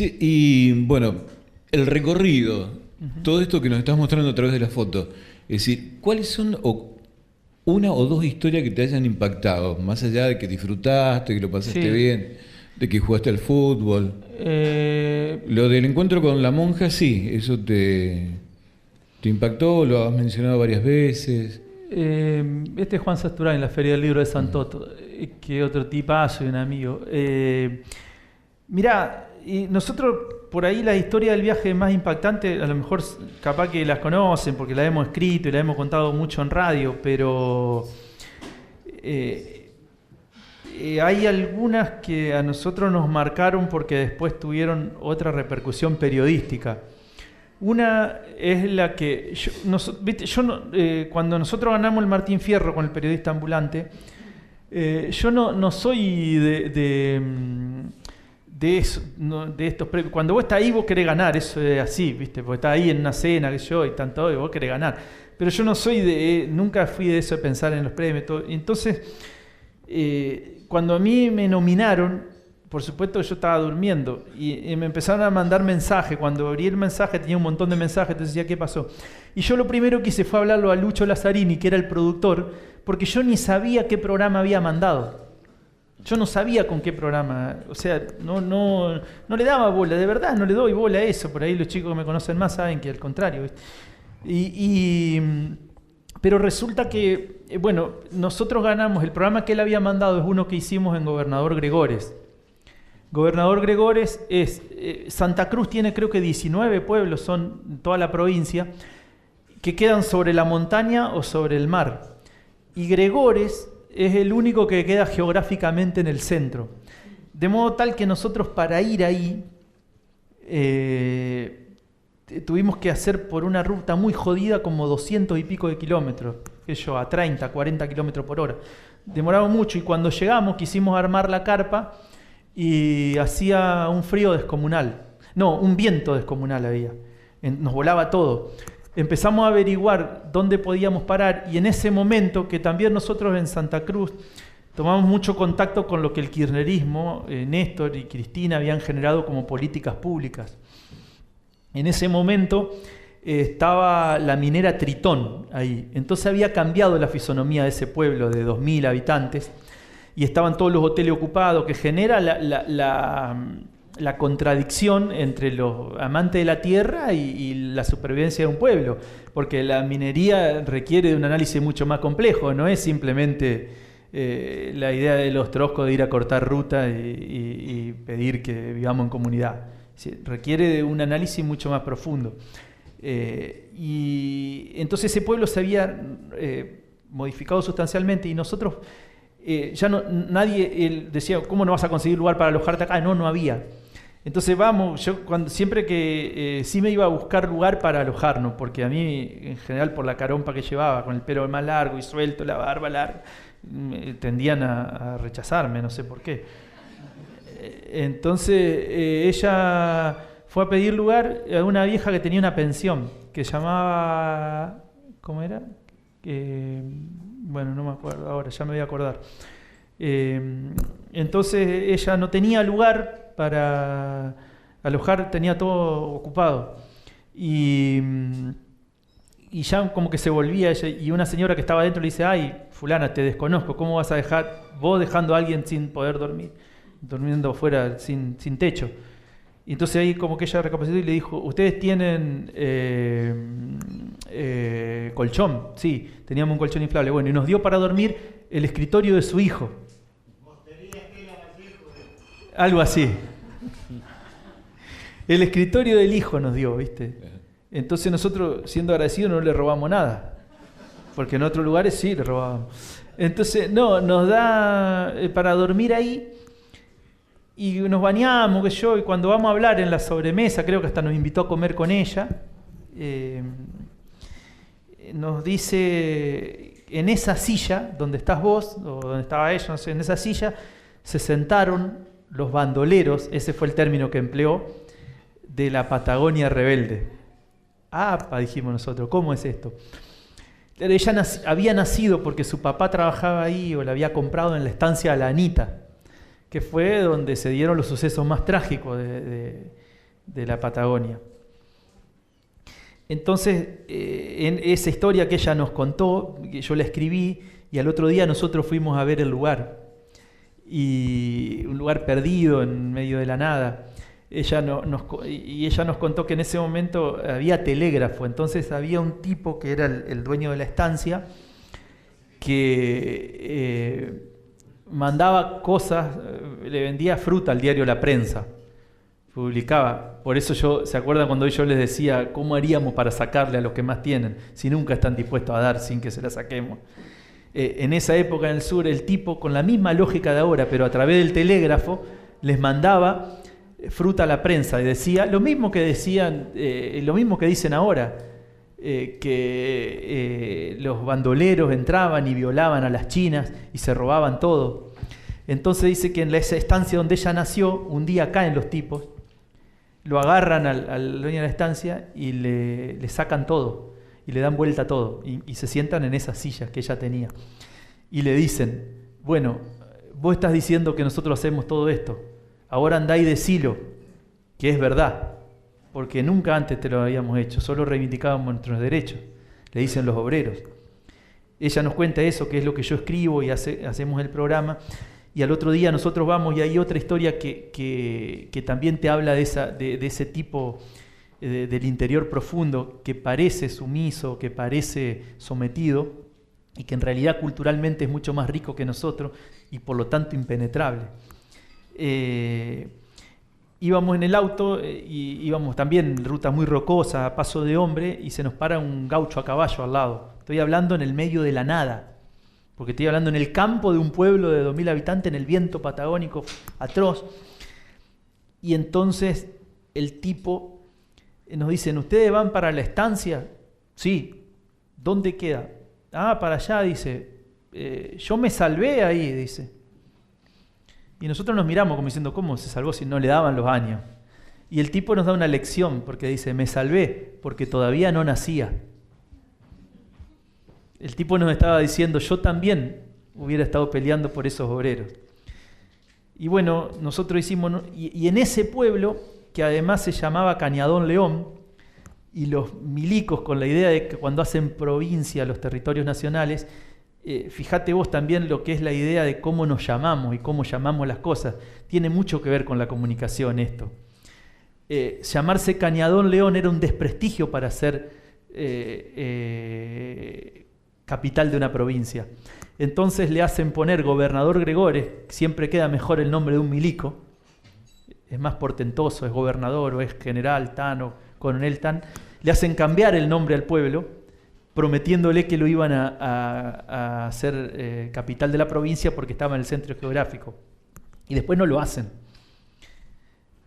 Che, y bueno, el recorrido, todo esto que nos estás mostrando a través de la foto, es decir, ¿cuáles son una o dos historias que te hayan impactado? Más allá de que disfrutaste, que lo pasaste Sí. bien, de que jugaste al fútbol. Lo del encuentro con la monja, sí, eso te impactó, lo has mencionado varias veces. Este es Juan Sasturán en la Feria del Libro de Santoto, que otro tipazo y un amigo. Mirá, y nosotros por ahí la historia del viaje más impactante, a lo mejor capaz que las conocen porque la hemos escrito y la hemos contado mucho en radio, pero hay algunas que a nosotros nos marcaron porque después tuvieron otra repercusión periodística. Una es la que, cuando nosotros ganamos el Martín Fierro con el periodista ambulante, yo no soy de eso, de estos premios. Cuando vos estás ahí, vos querés ganar, eso es así, ¿viste? Porque estás ahí en una cena, que yo, y tanto, y vos querés ganar. Pero yo no soy nunca fui de eso de pensar en los premios. Todo. Entonces, cuando a mí me nominaron, por supuesto yo estaba durmiendo y me empezaron a mandar mensajes. Cuando abrí el mensaje tenía un montón de mensajes, entonces decía, ¿qué pasó? Y yo lo primero que hice fue hablarlo a Lucho Lazzarini, que era el productor, porque yo ni sabía qué programa había mandado. Yo no sabía con qué programa, o sea, no le daba bola, de verdad no le doy bola a eso. Por ahí los chicos que me conocen más saben que al contrario, ¿viste? Pero resulta que, bueno, nosotros ganamos, el programa que él había mandado es uno que hicimos en Gobernador Gregores. Gobernador Gregores es, Santa Cruz tiene creo que 19 pueblos, son toda la provincia, que quedan sobre la montaña o sobre el mar. Y Gregores es el único que queda geográficamente en el centro. De modo tal que nosotros para ir ahí tuvimos que hacer por una ruta muy jodida como 200 y pico de kilómetros, a 30, 40 kilómetros por hora. Demoraba mucho y cuando llegamos quisimos armar la carpa y hacía un frío descomunal. No, un viento descomunal había. Nos volaba todo. Empezamos a averiguar dónde podíamos parar y en ese momento, que también nosotros en Santa Cruz tomamos mucho contacto con lo que el kirchnerismo, Néstor y Cristina habían generado como políticas públicas. En ese momento estaba la minera Tritón ahí, entonces había cambiado la fisonomía de ese pueblo de 2.000 habitantes y estaban todos los hoteles ocupados, que genera la contradicción entre los amantes de la tierra y la supervivencia de un pueblo, porque la minería requiere de un análisis mucho más complejo, no es simplemente la idea de los troscos de ir a cortar ruta y pedir que vivamos en comunidad. Requiere de un análisis mucho más profundo. Y entonces ese pueblo se había modificado sustancialmente y nosotros ya no, nadie él decía, ¿cómo no vas a conseguir lugar para alojarte acá? No había. Entonces vamos, yo siempre que sí me iba a buscar lugar para alojarnos, porque a mí en general por la carompa que llevaba, con el pelo más largo y suelto, la barba larga, tendían a rechazarme, no sé por qué. Entonces ella fue a pedir lugar a una vieja que tenía una pensión, que llamaba, ¿cómo era? Bueno, no me acuerdo ahora, ya me voy a acordar. Entonces ella no tenía lugar para alojar, tenía todo ocupado. Y ya como que se volvía ella, y una señora que estaba adentro le dice, ay, fulana, te desconozco, ¿cómo vas a dejar, vos dejando a alguien sin poder dormir, durmiendo afuera sin techo? Y entonces ahí como que ella recapacitó y le dijo, ¿ustedes tienen colchón? Sí, teníamos un colchón inflable. Bueno, y nos dio para dormir el escritorio de su hijo. Algo así. El escritorio del hijo nos dio, ¿viste? Entonces nosotros, siendo agradecidos, no le robamos nada. Porque en otros lugares sí le robábamos. Entonces, no, nos da para dormir ahí. Y nos bañamos, que yo, y cuando vamos a hablar en la sobremesa, creo que hasta nos invitó a comer con ella, nos dice, en esa silla, donde estás vos, o donde estaba ella, no sé, en esa silla, se sentaron los bandoleros, ese fue el término que empleó, de la Patagonia rebelde. ¡Apa!, dijimos nosotros, ¿cómo es esto? Ella había nacido porque su papá trabajaba ahí, o la había comprado en la estancia de la Anita, que fue donde se dieron los sucesos más trágicos de la Patagonia. Entonces, en esa historia que ella nos contó, que yo la escribí, y al otro día nosotros fuimos a ver el lugar, y un lugar perdido en medio de la nada. Ella nos contó que en ese momento había telégrafo, entonces había un tipo que era el dueño de la estancia, que mandaba cosas, le vendía fruta al diario La Prensa, publicaba. Por eso ¿se acuerdan cuando yo les decía cómo haríamos para sacarle a los que más tienen, si nunca están dispuestos a dar sin que se la saquemos? En esa época en el sur, el tipo, con la misma lógica de ahora, pero a través del telégrafo, les mandaba fruta a la prensa y decía lo mismo que decían, lo mismo que dicen ahora, que los bandoleros entraban y violaban a las chinas y se robaban todo. Entonces dice que en esa estancia donde ella nació, un día caen los tipos, lo agarran al dueño de la estancia y le sacan todo y le dan vuelta a todo y se sientan en esas sillas que ella tenía y le dicen: bueno, vos estás diciendo que nosotros hacemos todo esto, ahora andá y decilo que es verdad, porque nunca antes te lo habíamos hecho, solo reivindicábamos nuestros derechos, le dicen los obreros. Ella nos cuenta eso, que es lo que yo escribo y hacemos el programa, y al otro día nosotros vamos y hay otra historia que también te habla de ese tipo del interior profundo, que parece sumiso, que parece sometido, y que en realidad culturalmente es mucho más rico que nosotros y por lo tanto impenetrable. Íbamos en el auto y íbamos también en ruta muy rocosa, a paso de hombre, y se nos para un gaucho a caballo al lado. Estoy hablando en el medio de la nada, porque estoy hablando en el campo de un pueblo de 2000 habitantes, en el viento patagónico atroz. Y entonces el tipo nos dice: ¿ustedes van para la estancia? Sí. ¿Dónde queda? Ah, para allá, dice. Yo me salvé ahí, dice. Y nosotros nos miramos como diciendo: ¿cómo se salvó si no le daban los años? Y el tipo nos da una lección porque dice: me salvé porque todavía no nacía. El tipo nos estaba diciendo: yo también hubiera estado peleando por esos obreros. Y bueno, nosotros hicimos... Y en ese pueblo, que además se llamaba Cañadón León, y los milicos con la idea de que cuando hacen provincia los territorios nacionales, fíjate vos también lo que es la idea de cómo nos llamamos y cómo llamamos las cosas. Tiene mucho que ver con la comunicación esto. Llamarse Cañadón León era un desprestigio para ser capital de una provincia. Entonces le hacen poner Gobernador Gregores, siempre queda mejor el nombre de un milico, es más portentoso, es gobernador o es general tan o coronel tan. Le hacen cambiar el nombre al pueblo, prometiéndole que lo iban a hacer capital de la provincia porque estaba en el centro geográfico. Y después no lo hacen.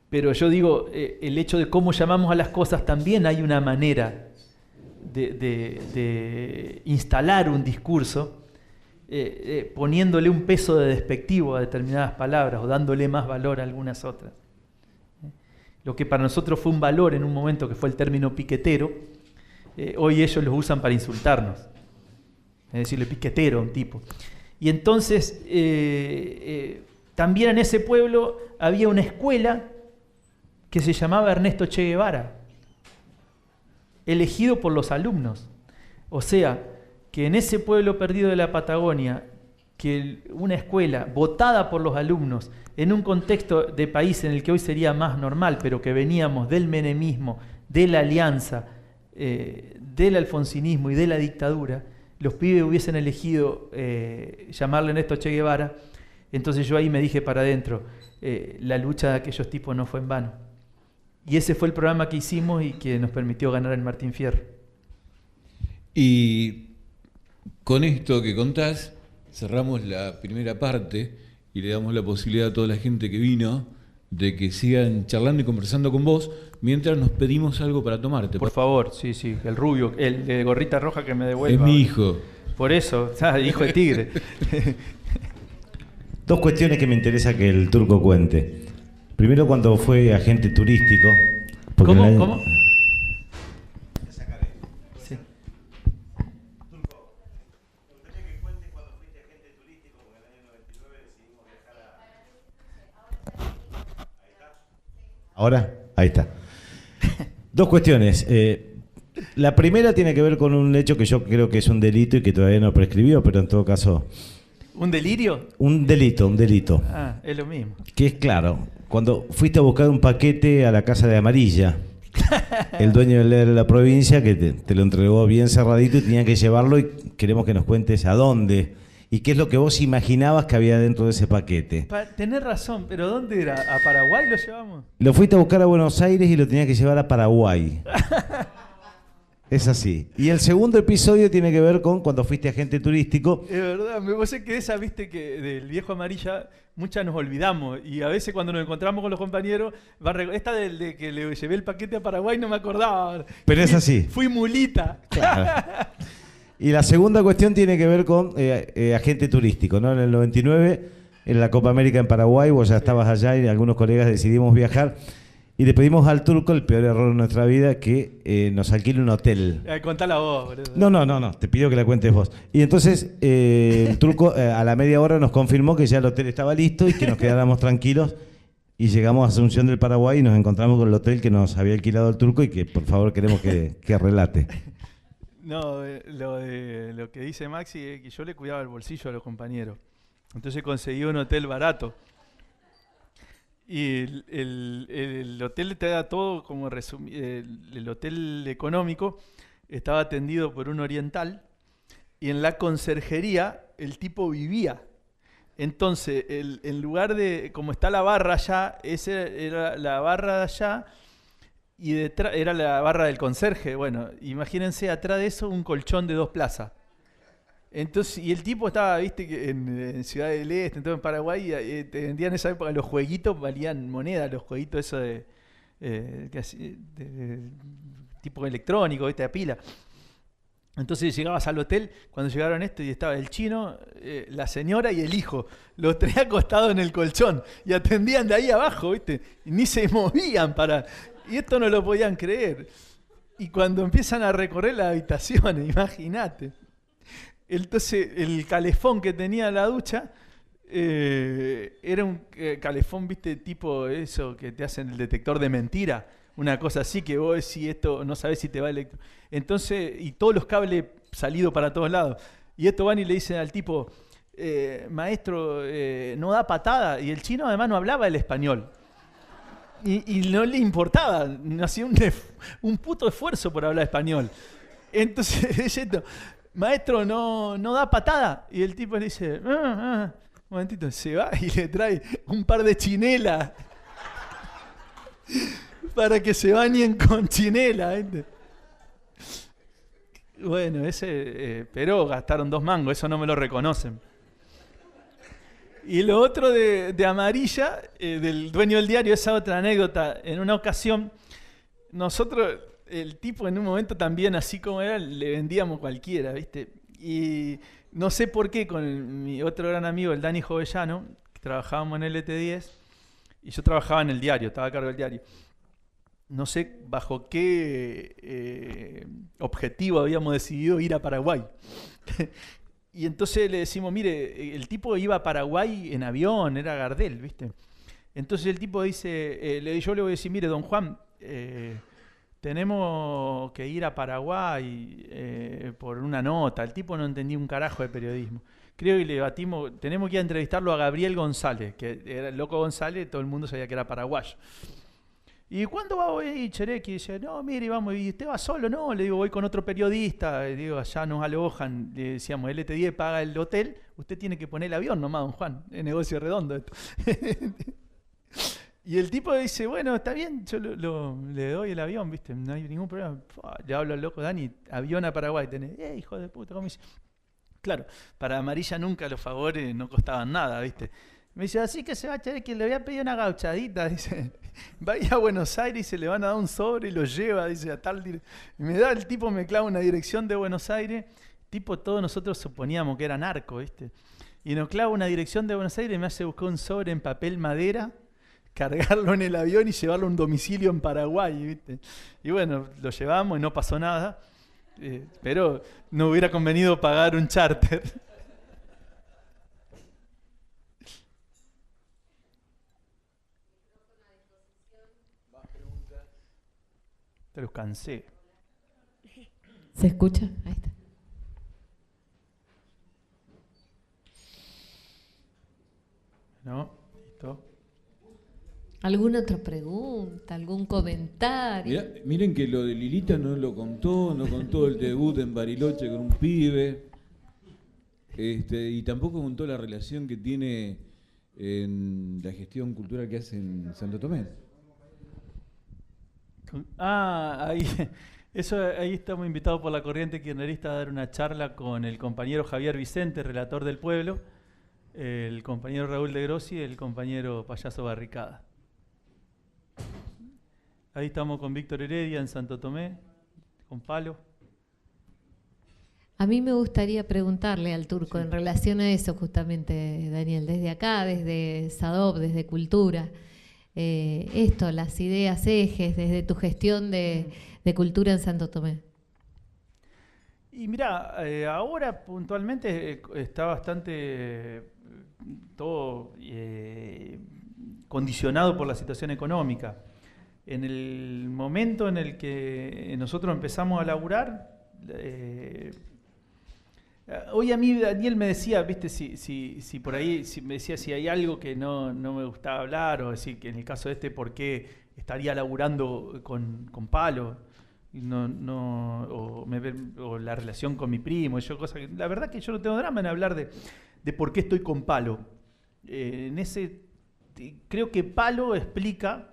Pero yo digo, el hecho de cómo llamamos a las cosas, también hay una manera de instalar un discurso, poniéndole un peso de despectivo a determinadas palabras o dándole más valor a algunas otras. Lo que para nosotros fue un valor en un momento, que fue el término piquetero, hoy ellos los usan para insultarnos. Es decirle piquetero a un tipo. Y entonces, también en ese pueblo había una escuela que se llamaba Ernesto Che Guevara, elegido por los alumnos. O sea, que en ese pueblo perdido de la Patagonia, que una escuela votada por los alumnos, en un contexto de país en el que hoy sería más normal, pero que veníamos del menemismo, de la alianza, del alfonsinismo y de la dictadura, los pibes hubiesen elegido llamarle Ernesto Che Guevara. Entonces yo ahí me dije para adentro, la lucha de aquellos tipos no fue en vano. Y ese fue el programa que hicimos y que nos permitió ganar el Martín Fierro. Y con esto que contás, cerramos la primera parte y le damos la posibilidad a toda la gente que vino de que sigan charlando y conversando con vos mientras nos pedimos algo para tomarte. Por favor, sí, el rubio, el de gorrita roja que me devuelva. Es mi hijo. Por eso, hijo de tigre. Dos cuestiones que me interesa que el Turco cuente. Primero, cuando fue agente turístico. ¿Cómo? Sí. Turco, me gustaría que cuentes cuando fuiste agente turístico, porque en el año 99 decidimos viajar a... ¿Ahí está? ¿Ahora? Ahí está. Dos cuestiones. La primera tiene que ver con un hecho que yo creo que es un delito y que todavía no prescribió, pero en todo caso... ¿Un delirio? Un delito. Ah, es lo mismo. Que es claro, cuando fuiste a buscar un paquete a la casa de Amarilla, el dueño de la provincia que te lo entregó bien cerradito y tenía que llevarlo y queremos que nos cuentes a dónde y qué es lo que vos imaginabas que había dentro de ese paquete. Tenés razón, pero ¿dónde era? ¿A Paraguay lo llevamos? Lo fuiste a buscar a Buenos Aires y lo tenías que llevar a Paraguay. Es así. Y el segundo episodio tiene que ver con cuando fuiste agente turístico. Es verdad, me parece que esa, viste, que del viejo Amarilla, muchas nos olvidamos. Y a veces cuando nos encontramos con los compañeros, esta de que le llevé el paquete a Paraguay no me acordaba. Pero es así. Fui mulita. Claro. Y la segunda cuestión tiene que ver con agente turístico, ¿no? En el 99, en la Copa América en Paraguay, vos ya estabas allá y algunos colegas decidimos viajar. Y le pedimos al turco, el peor error de nuestra vida, que nos alquile un hotel. Contala vos, boludo. No, te pido que la cuentes vos. Y entonces el turco a la media hora nos confirmó que ya el hotel estaba listo y que nos quedáramos tranquilos. Y llegamos a Asunción del Paraguay y nos encontramos con el hotel que nos había alquilado el turco y que por favor queremos que relate. No, lo que dice Maxi es que yo le cuidaba el bolsillo a los compañeros. Entonces conseguí un hotel barato. Y el hotel te da todo como el hotel económico estaba atendido por un oriental y en la conserjería el tipo vivía. Entonces, en lugar de, como está la barra allá, esa era la barra de allá y detrás era la barra del conserje. Bueno, imagínense atrás de eso un colchón de 2 plazas. Entonces, y el tipo estaba, viste, que en Ciudad del Este, entonces en Paraguay, te vendían en esa época los jueguitos, valían moneda, los jueguitos esos de tipo electrónico, viste, a pila. Entonces llegabas al hotel, cuando llegaron esto, y estaba el chino, la señora y el hijo, los tres acostados en el colchón, y atendían de ahí abajo, viste, y ni se movían y esto no lo podían creer. Y cuando empiezan a recorrer las habitaciones, imagínate. Entonces, el calefón que tenía la ducha era un calefón, viste, tipo eso que te hacen el detector de mentira, una cosa así que vos decís esto, no sabés si te va a electro. Entonces, y todos los cables salidos para todos lados. Y esto van y le dicen al tipo, maestro, no da patada. Y el chino además no hablaba el español. Y no le importaba, no hacía un puto esfuerzo por hablar español. Entonces, es esto. Maestro, no da patada. Y el tipo le dice, un momentito, se va y le trae un par de chinelas para que se bañen con chinela. ¿Viste? Bueno, pero gastaron 2 mangos, eso no me lo reconocen. Y lo otro de Amarilla, del dueño del diario, esa otra anécdota. En una ocasión, nosotros... El tipo en un momento también, así como era, le vendíamos cualquiera, ¿viste? Y no sé por qué, con mi otro gran amigo, el Dani Jovellano, que trabajábamos en LT10, y yo trabajaba en el diario, estaba a cargo del diario. No sé bajo qué objetivo habíamos decidido ir a Paraguay. Y entonces le decimos, mire, el tipo iba a Paraguay en avión, era Gardel, ¿viste? Entonces el tipo dice, yo le voy a decir, mire, don Juan, tenemos que ir a Paraguay por una nota. El tipo no entendía un carajo de periodismo. Creo que le batimos, tenemos que ir a entrevistarlo a Gabriel González, que era el loco González, todo el mundo sabía que era paraguayo. ¿Y cuándo va a ir Cherequi? Y dice, no, mire, vamos, ¿y usted va solo? No, le digo, voy con otro periodista. Le digo, allá nos alojan, le decíamos, LT10 paga el hotel, usted tiene que poner el avión nomás, don Juan, es negocio redondo esto. Y el tipo dice, bueno, está bien, yo le doy el avión, ¿viste? No hay ningún problema. Le hablo al loco, Dani, avión a Paraguay tenés. Hijo de puta, ¿cómo dice? Claro, para Amarilla nunca los favores no costaban nada, ¿viste? Me dice, así que se va a echar, que le voy a pedir una gauchadita, dice. Va a ir a Buenos Aires y se le van a dar un sobre y lo lleva, dice, a tal me da el tipo, me clava una dirección de Buenos Aires. Tipo, todos nosotros suponíamos que era narco, ¿viste? Y nos clava una dirección de Buenos Aires y me hace buscar un sobre en papel madera, cargarlo en el avión y llevarlo a un domicilio en Paraguay, ¿viste? Y bueno, lo llevamos y no pasó nada, pero no hubiera convenido pagar un charter. Te los cansé. ¿Se escucha? Ahí está. ¿No? ¿Listo? ¿Alguna otra pregunta? ¿Algún comentario? Miren que lo de Lilita no contó el debut en Bariloche con un pibe, y tampoco contó la relación que tiene en la gestión cultural que hace en Santo Tomé. Ahí estamos invitados por la corriente kirchnerista a dar una charla con el compañero Javier Vicente, relator del pueblo, el compañero Raúl de Grossi y el compañero Payaso Barricada. Ahí estamos con Víctor Heredia en Santo Tomé, con Palo. A mí me gustaría preguntarle al Turco Sí. en relación a eso justamente, Daniel, desde acá, desde SADOP, desde Cultura, esto, las ideas ejes, desde tu gestión de cultura en Santo Tomé. Y mira, ahora puntualmente está bastante todo condicionado por la situación económica. En el momento en el que nosotros empezamos a laburar, hoy a mí Daniel me decía, viste, si por ahí me decía si hay algo que no me gustaba hablar, o decir que en el caso de por qué estaría laburando con Palo, y o la relación con mi primo, la verdad que yo no tengo drama en hablar de por qué estoy con Palo. Creo que Palo explica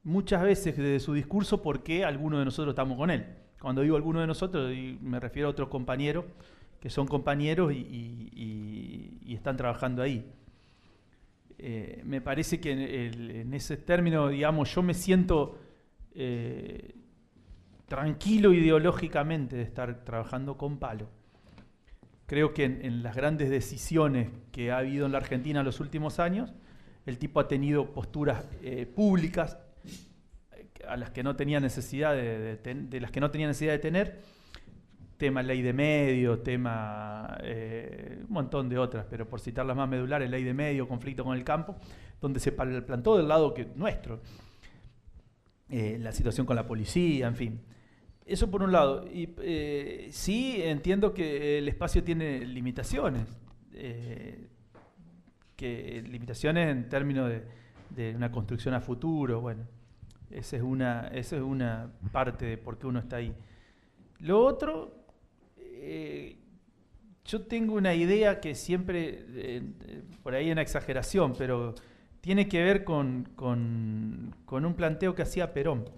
muchas veces desde su discurso por qué algunos de nosotros estamos con él. Cuando digo algunos de nosotros, me refiero a otros compañeros que son compañeros y están trabajando ahí. Me parece que en ese término, digamos, yo me siento tranquilo ideológicamente de estar trabajando con Palo. Creo que en las grandes decisiones que ha habido en la Argentina en los últimos años, el tipo ha tenido posturas públicas a las que no tenía necesidad de las que no tenía necesidad de tener, tema ley de medios, tema un montón de otras, pero por citar las más medulares, ley de medios, conflicto con el campo, donde se plantó del lado nuestro, la situación con la policía, en fin. Eso por un lado. Y sí entiendo que el espacio tiene limitaciones, limitaciones en términos de una construcción a futuro. Bueno, esa es una parte de por qué uno está ahí. Lo otro, yo tengo una idea que siempre, por ahí en exageración, pero tiene que ver con un planteo que hacía Perón.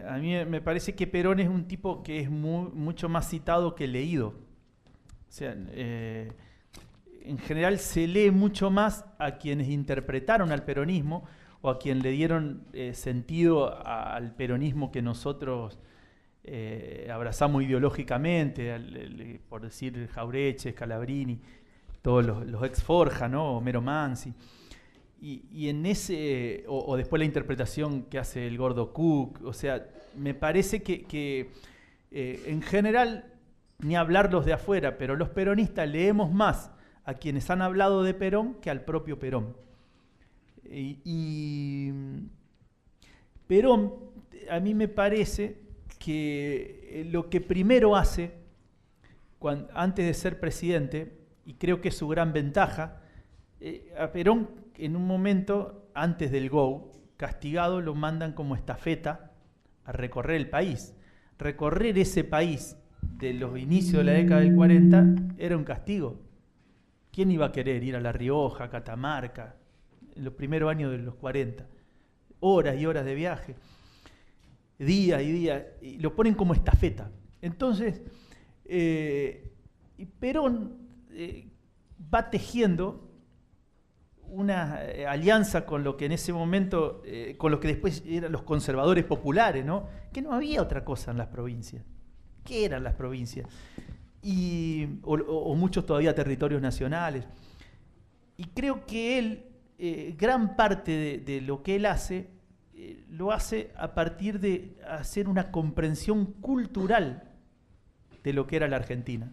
A mí me parece que Perón es un tipo que es mucho más citado que leído. O sea, en general se lee mucho más a quienes interpretaron al peronismo o a quien le dieron sentido al peronismo que nosotros abrazamos ideológicamente, por decir Jaureche, Scalabrini, todos los ex Forja, ¿no? Homero Mansi. Y en ese, o después la interpretación que hace el Gordo Cook, o sea, me parece que en general, ni hablar los de afuera, pero los peronistas leemos más a quienes han hablado de Perón que al propio Perón. Y Perón, a mí me parece que lo que primero hace, antes de ser presidente, y creo que es su gran ventaja, a Perón en un momento, antes del GO, castigado, lo mandan como estafeta a recorrer el país. Recorrer ese país de los inicios de la década del 40 era un castigo. ¿Quién iba a querer ir a La Rioja, a Catamarca, en los primeros años de los 40? Horas y horas de viaje, días y días, y lo ponen como estafeta. Entonces, Perón va tejiendo una alianza con lo que en ese momento, con lo que después eran los conservadores populares, ¿no? Que no había otra cosa en las provincias. ¿Qué eran las provincias? O muchos todavía territorios nacionales. Y creo que él, gran parte de lo que él hace, lo hace a partir de hacer una comprensión cultural de lo que era la Argentina.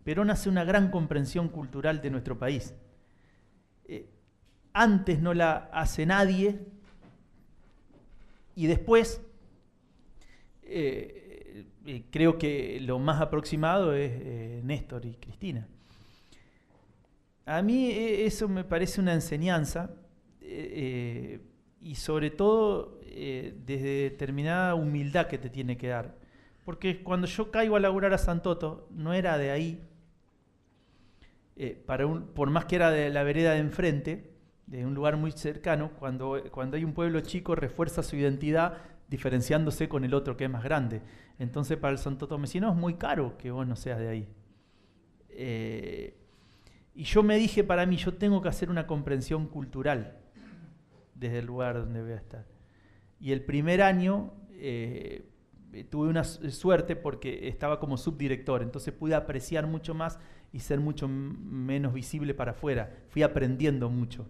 Perón hace una gran comprensión cultural de nuestro país. Antes no la hace nadie Y después, creo que lo más aproximado es Néstor y Cristina. A mí eso me parece una enseñanza, y sobre todo desde determinada humildad que te tiene que dar. Porque cuando yo caigo a laburar a Santoto, no era de ahí, por más que era de la vereda de enfrente, de un lugar muy cercano, cuando hay un pueblo chico refuerza su identidad diferenciándose con el otro que es más grande. Entonces para el santotomecino es muy caro que vos no seas de ahí. Y yo me dije para mí, yo tengo que hacer una comprensión cultural desde el lugar donde voy a estar. Y el primer año tuve una suerte porque estaba como subdirector, entonces pude apreciar mucho más y ser mucho menos visible para afuera. Fui aprendiendo mucho.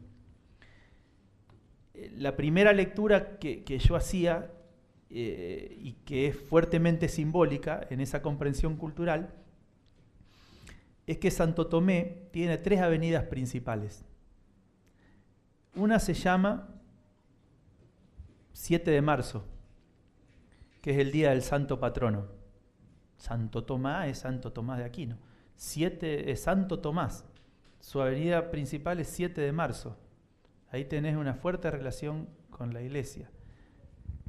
La primera lectura que yo hacía, y que es fuertemente simbólica en esa comprensión cultural, es que Santo Tomé tiene 3 avenidas principales. Una se llama 7 de marzo, que es el día del santo patrono. Santo Tomás es Santo Tomás de Aquino. 7 es Santo Tomás. Su avenida principal es 7 de marzo. Ahí tenés una fuerte relación con la iglesia.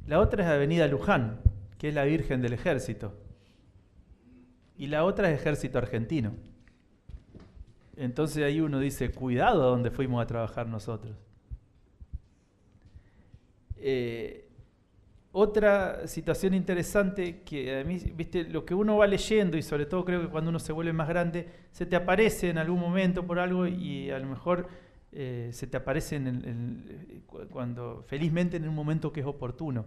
La otra es Avenida Luján, que es la Virgen del Ejército. Y la otra es Ejército Argentino. Entonces ahí uno dice, cuidado a donde fuimos a trabajar nosotros. Otra situación interesante que a mí, viste, lo que uno va leyendo, y sobre todo creo que cuando uno se vuelve más grande, se te aparece en algún momento por algo y a lo mejor se te aparece cuando felizmente en un momento que es oportuno.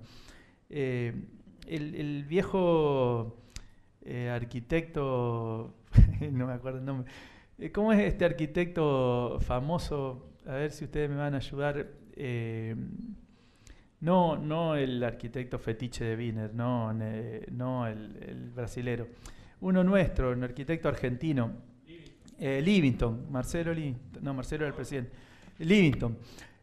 El viejo arquitecto, no me acuerdo el nombre, ¿cómo es este arquitecto famoso? A ver si ustedes me van a ayudar. No el arquitecto fetiche de Wiener, no el brasilero. Uno nuestro, un arquitecto argentino, Livingstone, Marcelo Livingstone, no, Marcelo era el presidente, Livingstone.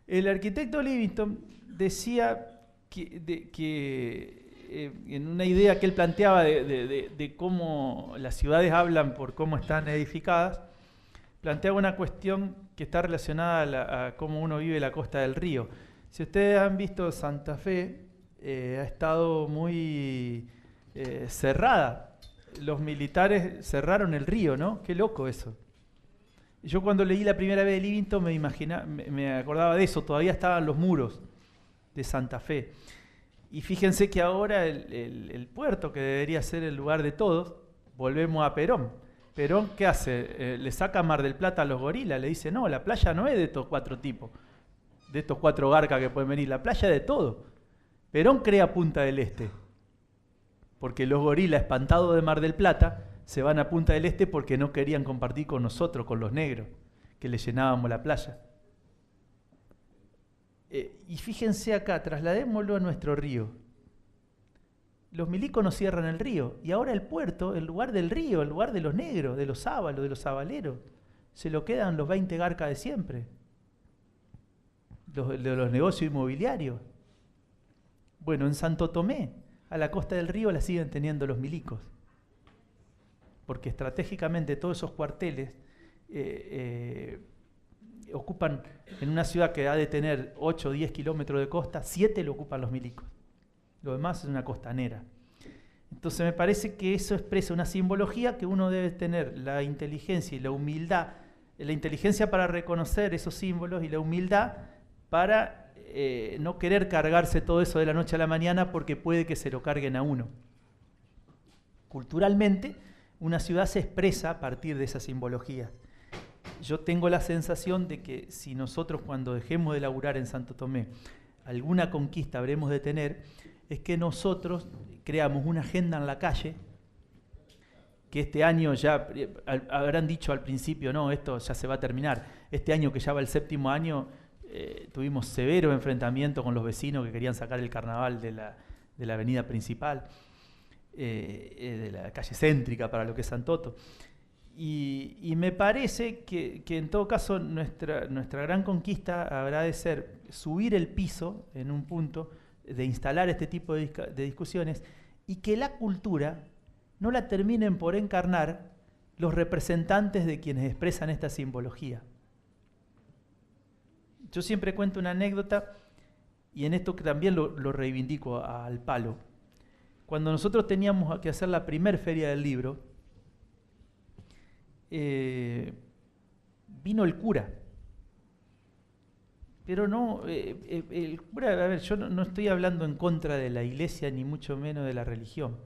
El arquitecto Livingstone decía que en una idea que él planteaba de cómo las ciudades hablan por cómo están edificadas, planteaba una cuestión que está relacionada a cómo uno vive la costa del río. Si ustedes han visto Santa Fe, ha estado muy cerrada. Los militares cerraron el río, ¿no? Qué loco eso. Yo cuando leí la primera vez de Livingstone me acordaba de eso, todavía estaban los muros de Santa Fe. Y fíjense que ahora el puerto, que debería ser el lugar de todos, volvemos a Perón. Perón, ¿qué hace? Le saca Mar del Plata a los gorilas, le dice, no, la playa no es de estos 4 tipos, de estos 4 garcas que pueden venir, la playa es de todo. Perón crea Punta del Este, porque los gorilas espantados de Mar del Plata se van a Punta del Este porque no querían compartir con nosotros, con los negros, que les llenábamos la playa. Y fíjense acá, trasladémoslo a nuestro río. Los milicos nos cierran el río, y ahora el puerto, el lugar del río, el lugar de los negros, de los sábalos, de los sabaleros, se lo quedan los 20 garcas de siempre, de los negocios inmobiliarios. Bueno, en Santo Tomé, a la costa del río la siguen teniendo los milicos, porque estratégicamente todos esos cuarteles ocupan, en una ciudad que ha de tener 8 o 10 kilómetros de costa, 7 lo ocupan los milicos. Lo demás es una costanera. Entonces me parece que eso expresa una simbología que uno debe tener, la inteligencia y la humildad, la inteligencia para reconocer esos símbolos y la humildad para no querer cargarse todo eso de la noche a la mañana, porque puede que se lo carguen a uno. Culturalmente, una ciudad se expresa a partir de esa simbología. Yo tengo la sensación de que si nosotros, cuando dejemos de laburar en Santo Tomé, alguna conquista habremos de tener, es que nosotros creamos una agenda en la calle, que este año ya habrán dicho al principio, no, esto ya se va a terminar. Este año, que ya va el 7º año, tuvimos severo enfrentamiento con los vecinos que querían sacar el carnaval de la avenida principal, de la calle céntrica para lo que es Santoto. Y me parece que en todo caso nuestra gran conquista habrá de ser subir el piso en un punto de instalar este tipo de discusiones y que la cultura no la terminen por encarnar los representantes de quienes expresan esta simbología. Yo siempre cuento una anécdota y en esto que también lo reivindico al palo. Cuando nosotros teníamos que hacer la primer feria del libro, vino el cura. Pero no, el cura, a ver, yo no estoy hablando en contra de la iglesia ni mucho menos de la religión.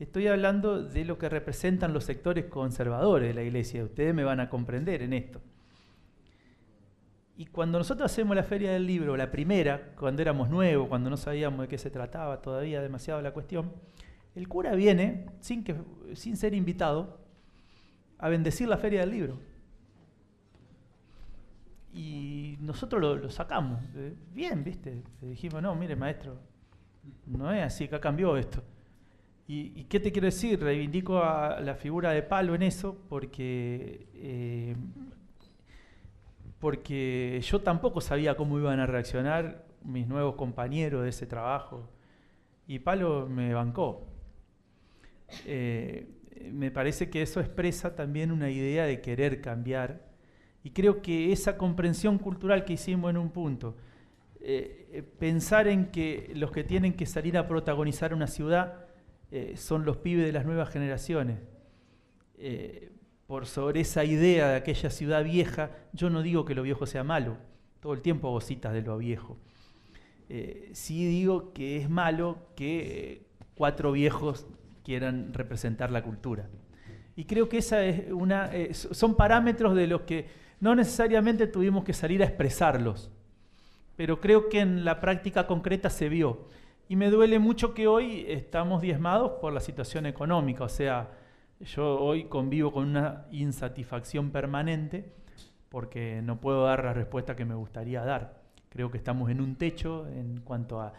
Estoy hablando de lo que representan los sectores conservadores de la iglesia. Ustedes me van a comprender en esto. Y cuando nosotros hacemos la Feria del Libro, la primera, cuando éramos nuevos, cuando no sabíamos de qué se trataba todavía demasiado la cuestión, el cura viene, sin ser invitado, a bendecir la Feria del Libro. Y nosotros lo sacamos. Bien, ¿viste? Le dijimos, no, mire, maestro, no es así, acá cambió esto. ¿Y qué te quiero decir? Reivindico a la figura de Palo en eso, porque yo tampoco sabía cómo iban a reaccionar mis nuevos compañeros de ese trabajo. Y Palo me bancó. Me parece que eso expresa también una idea de querer cambiar. Y creo que esa comprensión cultural que hicimos en un punto, pensar en que los que tienen que salir a protagonizar una ciudad son los pibes de las nuevas generaciones, por sobre esa idea de aquella ciudad vieja. Yo no digo que lo viejo sea malo, todo el tiempo hago citas de lo viejo. Sí digo que es malo que 4 viejos quieran representar la cultura. Y creo que esa es son parámetros de los que no necesariamente tuvimos que salir a expresarlos, pero creo que en la práctica concreta se vio. Y me duele mucho que hoy estamos diezmados por la situación económica. O sea, yo hoy convivo con una insatisfacción permanente porque no puedo dar la respuesta que me gustaría dar. Creo que estamos en un techo en cuanto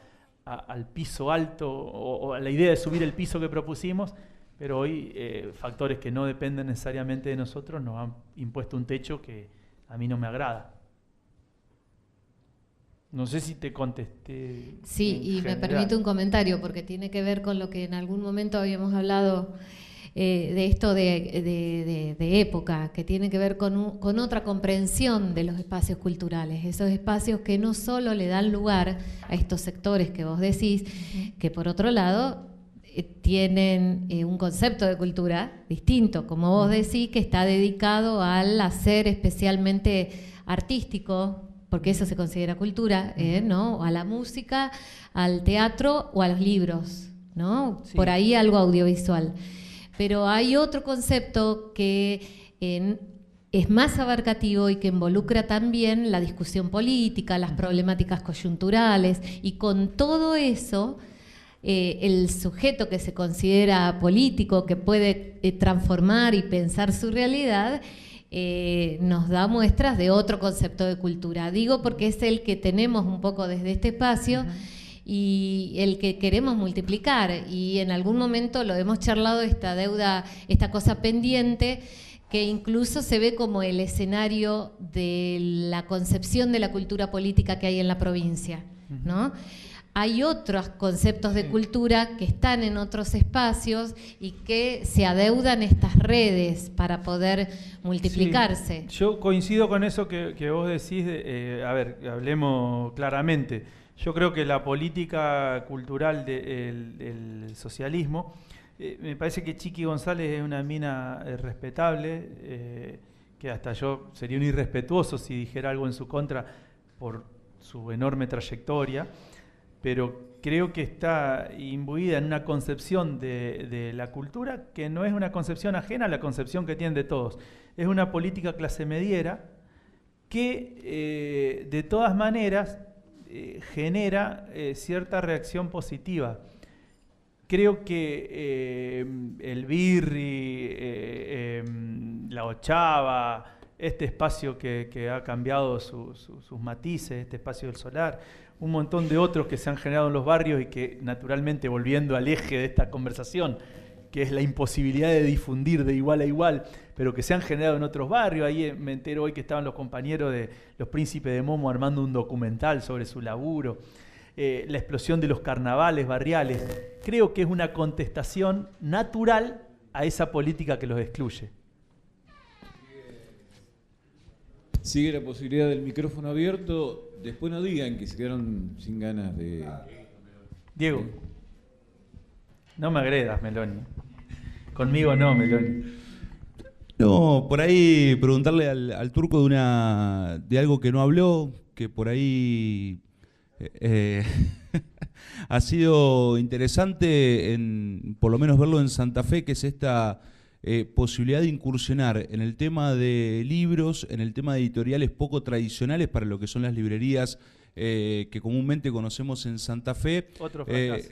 al piso alto o a la idea de subir el piso que propusimos, pero hoy factores que no dependen necesariamente de nosotros nos han impuesto un techo que a mí no me agrada. No sé si te contesté. Sí, y me permite un comentario, porque tiene que ver con lo que en algún momento habíamos hablado de esto de época, que tiene que ver con otra comprensión de los espacios culturales, esos espacios que no solo le dan lugar a estos sectores que vos decís, que por otro lado tienen un concepto de cultura distinto, como vos decís, que está dedicado al hacer especialmente artístico, porque eso se considera cultura, ¿no? A la música, al teatro o a los libros, ¿no? Sí. Por ahí algo audiovisual. Pero hay otro concepto que es más abarcativo y que involucra también la discusión política, las problemáticas coyunturales, y con todo eso el sujeto que se considera político, que puede transformar y pensar su realidad, nos da muestras de otro concepto de cultura. Digo porque es el que tenemos un poco desde este espacio y el que queremos multiplicar, y en algún momento lo hemos charlado, esta deuda, esta cosa pendiente, que incluso se ve como el escenario de la concepción de la cultura política que hay en la provincia, ¿no? Hay otros conceptos de cultura que están en otros espacios y que se adeudan estas redes para poder multiplicarse. Sí, yo coincido con eso que vos decís. A ver, hablemos claramente. Yo creo que la política cultural del socialismo, me parece que Chiqui González es una mina respetable, que hasta yo sería un irrespetuoso si dijera algo en su contra por su enorme trayectoria, pero creo que está imbuida en una concepción de la cultura que no es una concepción ajena a la concepción que tienen de todos. Es una política clase mediera que de todas maneras genera cierta reacción positiva. Creo que el Birri, la Ochava, este espacio que ha cambiado sus matices, este espacio del Solar, un montón de otros que se han generado en los barrios y que, naturalmente, volviendo al eje de esta conversación, que es la imposibilidad de difundir de igual a igual, pero que se han generado en otros barrios. Ahí me entero hoy que estaban los compañeros de Los Príncipes de Momo armando un documental sobre su laburo. la explosión de los carnavales barriales. Creo que es una contestación natural a esa política que los excluye. Sigue la posibilidad del micrófono abierto. Después no digan que se quedaron sin ganas de... Diego, no me agredas, Meloni. Conmigo no, Meloni. No, por ahí preguntarle al turco de algo que no habló, que por ahí ha sido interesante, por lo menos verlo en Santa Fe, que es esta posibilidad de incursionar en el tema de libros, en el tema de editoriales poco tradicionales para lo que son las librerías que comúnmente conocemos en Santa Fe. Otro fracaso.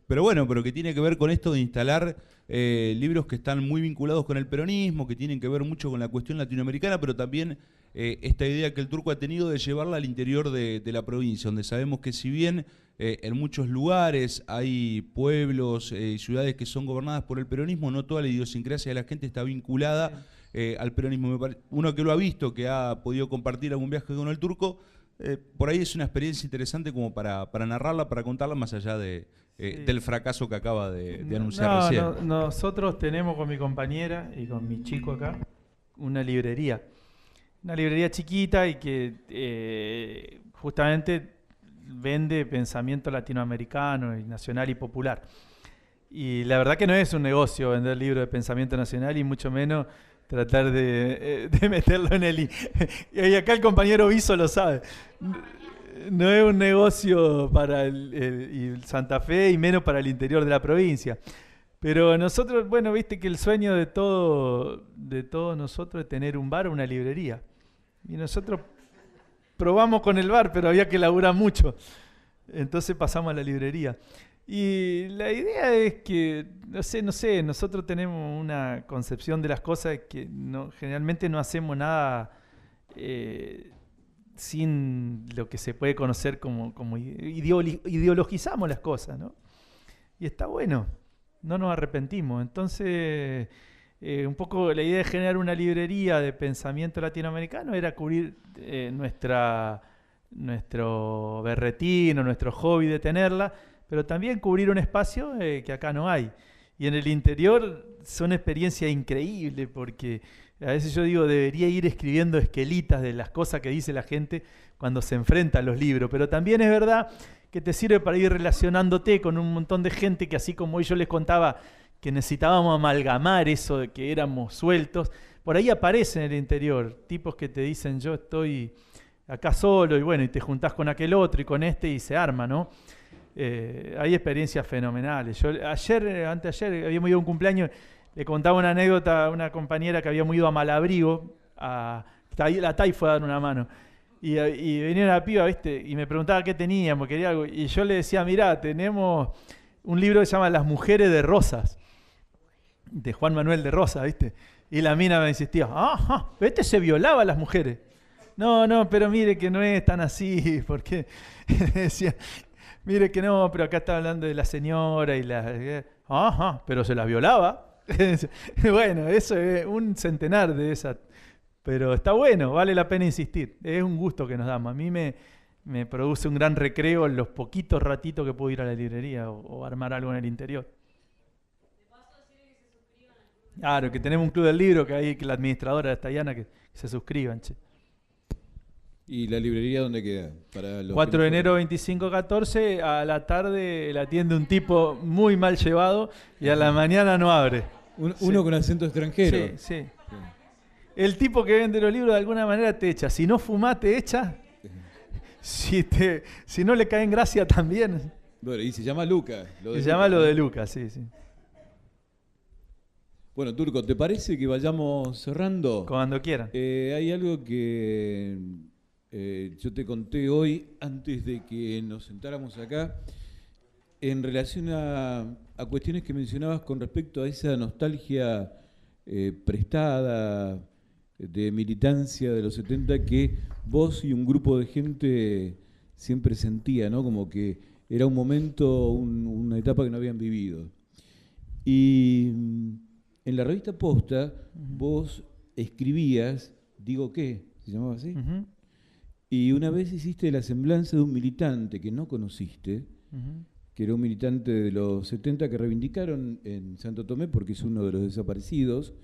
Pero bueno, pero que tiene que ver con esto de instalar libros que están muy vinculados con el peronismo, que tienen que ver mucho con la cuestión latinoamericana, pero también esta idea que el turco ha tenido de llevarla al interior de la provincia, donde sabemos que si bien en muchos lugares hay pueblos y ciudades que son gobernadas por el peronismo, no toda la idiosincrasia de la gente está vinculada al peronismo. Uno que lo ha visto, que ha podido compartir algún viaje con el turco, por ahí es una experiencia interesante como para narrarla, para contarla más allá del fracaso que acaba de anunciar recién. Nosotros tenemos con mi compañera y con mi chico acá una librería chiquita y que justamente vende pensamiento latinoamericano y nacional y popular. Y la verdad que no es un negocio vender libros de pensamiento nacional y mucho menos tratar de meterlo en el... Y acá el compañero Viso lo sabe. No es un negocio para el Santa Fe y menos para el interior de la provincia. Pero nosotros, bueno, viste que el sueño de todos nosotros es tener un bar o una librería. Y nosotros probamos con el bar, pero había que laburar mucho. Entonces pasamos a la librería. Y la idea es que, no sé, nosotros tenemos una concepción de las cosas que generalmente no hacemos nada sin lo que se puede conocer como ideologizamos las cosas, ¿no? Y está bueno, no nos arrepentimos. Entonces, un poco la idea de generar una librería de pensamiento latinoamericano era cubrir nuestro berretín o nuestro hobby de tenerla, pero también cubrir un espacio que acá no hay. Y en el interior son experiencias increíbles, porque a veces yo digo, debería ir escribiendo esquelitas de las cosas que dice la gente cuando se enfrenta a los libros, pero también es verdad que te sirve para ir relacionándote con un montón de gente que, así como hoy yo les contaba que necesitábamos amalgamar eso de que éramos sueltos, por ahí aparece en el interior tipos que te dicen, yo estoy acá solo, y bueno, y te juntás con aquel otro y con este y se arma, ¿no? Hay experiencias fenomenales. Yo anteayer, habíamos ido a un cumpleaños, le contaba una anécdota a una compañera que habíamos ido a Malabrigo, la TAI fue a dar una mano, y venía una piba, ¿viste? Y me preguntaba qué teníamos, quería algo, y yo le decía, mirá, tenemos un libro que se llama Las Mujeres de Rosas, de Juan Manuel de Rosas, ¿viste? Y la mina me insistía, ajá, este se violaba a las mujeres. No, pero mire que no es tan así, porque decía, mire que no, pero acá está hablando de la señora y ajá, pero se las violaba. Bueno, eso es un centenar de esas, pero está bueno, vale la pena insistir, es un gusto que nos damos. A mí me produce un gran recreo en los poquitos ratitos que puedo ir a la librería o armar algo en el interior. Claro, que tenemos un club del libro, que hay que la administradora está Diana, que se suscriban, che. ¿Y la librería dónde queda? Para los 4 de enero 25-14, a la tarde la atiende un tipo muy mal llevado y a la mañana no abre. Uno con acento extranjero. Sí. El tipo que vende los libros de alguna manera te echa. Si no fumás, te echa. Si no le cae en gracia también. Bueno, y se llama Luca. Se llama lo de Luca, sí. Bueno, Turco, ¿te parece que vayamos cerrando? Cuando quieran. Hay algo que yo te conté hoy, antes de que nos sentáramos acá, en relación a cuestiones que mencionabas con respecto a esa nostalgia prestada de militancia de los 70 que vos y un grupo de gente siempre sentía, ¿no? Como que era un momento, una etapa que no habían vivido. Y en la revista Posta, vos escribías, Digo qué, ¿se llamaba así? Y una vez hiciste la semblanza de un militante que no conociste, que era un militante de los 70 que reivindicaron en Santo Tomé, porque es uno de los desaparecidos,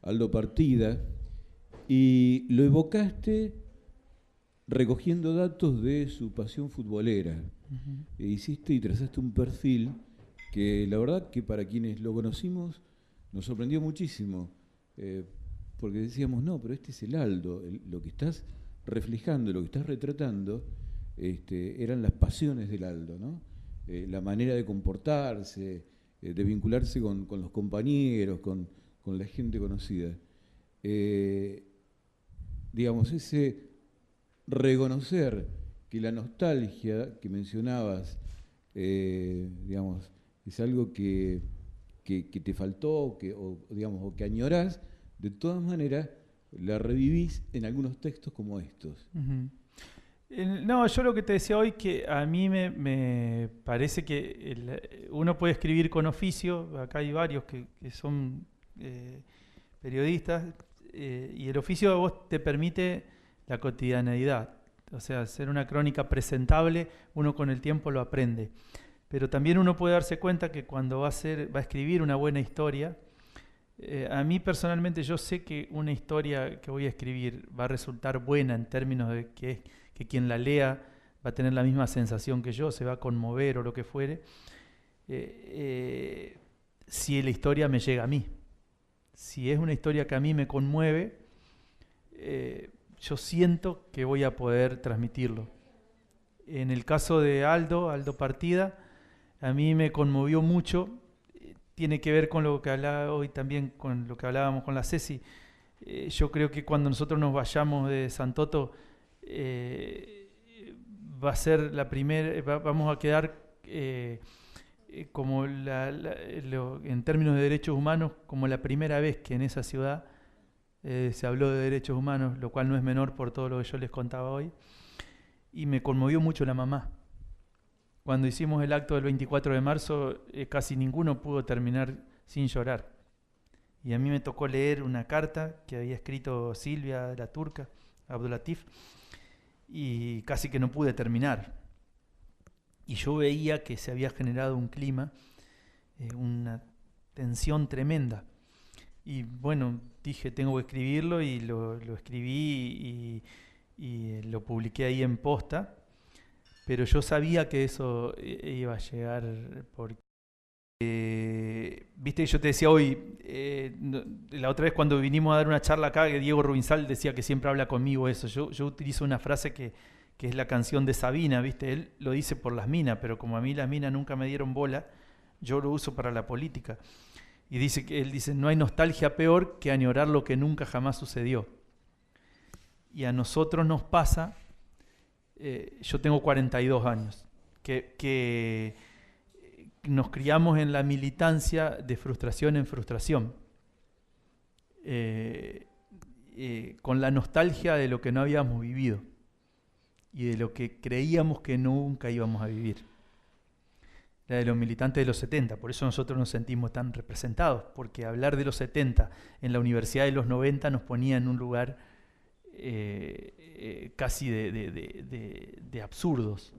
Aldo Partida, y lo evocaste recogiendo datos de su pasión futbolera. E hiciste y trazaste un perfil que la verdad que para quienes lo conocimos nos sorprendió muchísimo, porque decíamos, no, pero este es el Aldo, lo que estás reflejando, lo que estás retratando, eran las pasiones del Aldo, ¿no? La manera de comportarse, de vincularse con los compañeros, con la gente conocida. Digamos, ese reconocer que la nostalgia que mencionabas, digamos, es algo que te faltó, o que añorás, de todas maneras la revivís en algunos textos como estos. No, yo lo que te decía hoy, que a mí me parece que uno puede escribir con oficio. Acá hay varios que son periodistas, y el oficio a vos te permite la cotidianeidad, o sea, ser una crónica presentable, uno con el tiempo lo aprende. Pero también uno puede darse cuenta que cuando va a escribir una buena historia, a mí personalmente yo sé que una historia que voy a escribir va a resultar buena en términos de que quien la lea va a tener la misma sensación que yo, se va a conmover o lo que fuere, si la historia me llega a mí. Si es una historia que a mí me conmueve, yo siento que voy a poder transmitirlo. En el caso de Aldo Partida, a mí me conmovió mucho. Tiene que ver con lo que hablaba hoy también, con lo que hablábamos con la Ceci. Yo creo que cuando nosotros nos vayamos de Santoto, va a ser la primera, vamos a quedar como en términos de derechos humanos, como la primera vez que en esa ciudad se habló de derechos humanos, lo cual no es menor por todo lo que yo les contaba hoy. Y me conmovió mucho la mamá. Cuando hicimos el acto del 24 de marzo, casi ninguno pudo terminar sin llorar. Y a mí me tocó leer una carta que había escrito Silvia de la Turca, Abdulatif, y casi que no pude terminar. Y yo veía que se había generado un clima, una tensión tremenda. Y bueno, dije, tengo que escribirlo, y lo escribí y lo publiqué ahí en Posta. Pero yo sabía que eso iba a llegar porque... Viste, yo te decía hoy, la otra vez cuando vinimos a dar una charla acá, que Diego Rubinsal decía que siempre habla conmigo eso. Yo utilizo una frase que es la canción de Sabina, ¿viste? Él lo dice por las minas, pero como a mí las minas nunca me dieron bola, yo lo uso para la política. Y él dice, no hay nostalgia peor que añorar lo que nunca jamás sucedió. Y a nosotros nos pasa... yo tengo 42 años, que nos criamos en la militancia de frustración en frustración, con la nostalgia de lo que no habíamos vivido y de lo que creíamos que nunca íbamos a vivir. La de los militantes de los 70, por eso nosotros nos sentimos tan representados, porque hablar de los 70 en la universidad de los 90 nos ponía en un lugar casi de absurdos.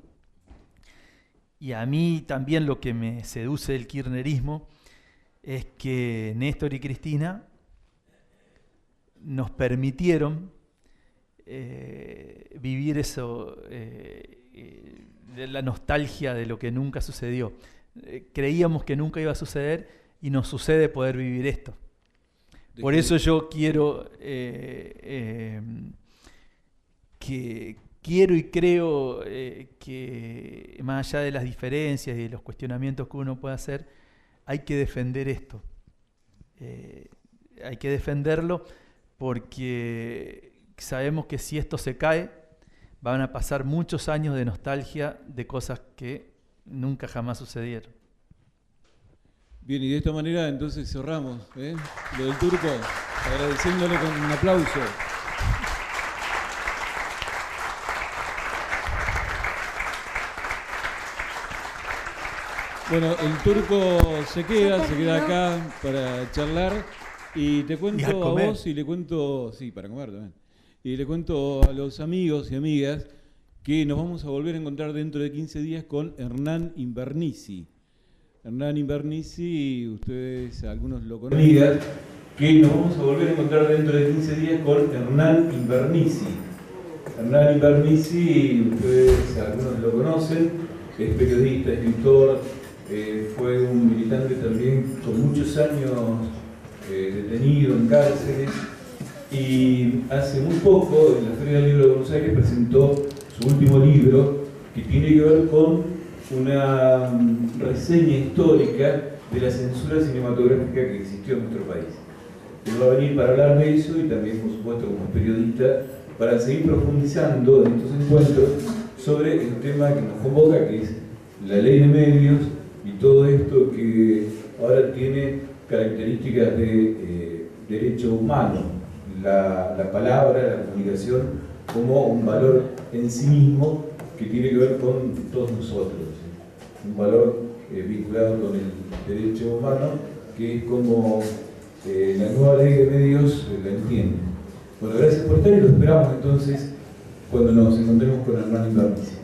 Y a mí también lo que me seduce del kirchnerismo es que Néstor y Cristina nos permitieron vivir eso, la nostalgia de lo que nunca sucedió. Creíamos que nunca iba a suceder y nos sucede poder vivir esto. Por eso yo quiero y creo que más allá de las diferencias y de los cuestionamientos que uno puede hacer, hay que defender esto. Hay que defenderlo porque sabemos que si esto se cae, van a pasar muchos años de nostalgia de cosas que nunca jamás sucedieron. Bien, y de esta manera entonces cerramos lo del Turco, agradeciéndole con un aplauso. Bueno, el Turco se queda acá para charlar, y te cuento a vos y le cuento, sí, para comer también. Y le cuento a los amigos y amigas que nos vamos a volver a encontrar dentro de 15 días con Hernán Invernici. Hernán Invernici, ustedes algunos lo conocen. Amigas, que nos vamos a volver a encontrar dentro de 15 días con Hernán Invernici. Hernán Invernici, ustedes algunos lo conocen, es periodista, escritor, fue un militante también con muchos años detenido en cárceles, y hace muy poco en la Feria del Libro de Buenos Aires presentó su último libro, que tiene que ver con una reseña histórica de la censura cinematográfica que existió en nuestro país. Él va a venir para hablar de eso y también, por supuesto, como periodista, para seguir profundizando en estos encuentros sobre el tema que nos convoca, que es la ley de medios y todo esto que ahora tiene características de derecho humano, la palabra, la comunicación, como un valor en sí mismo que tiene que ver con todos nosotros, ¿sí? Un valor vinculado con el derecho humano, que es como la nueva ley de medios la entiende. Bueno, gracias por estar y lo esperamos entonces cuando nos encontremos con Hernán Invernici.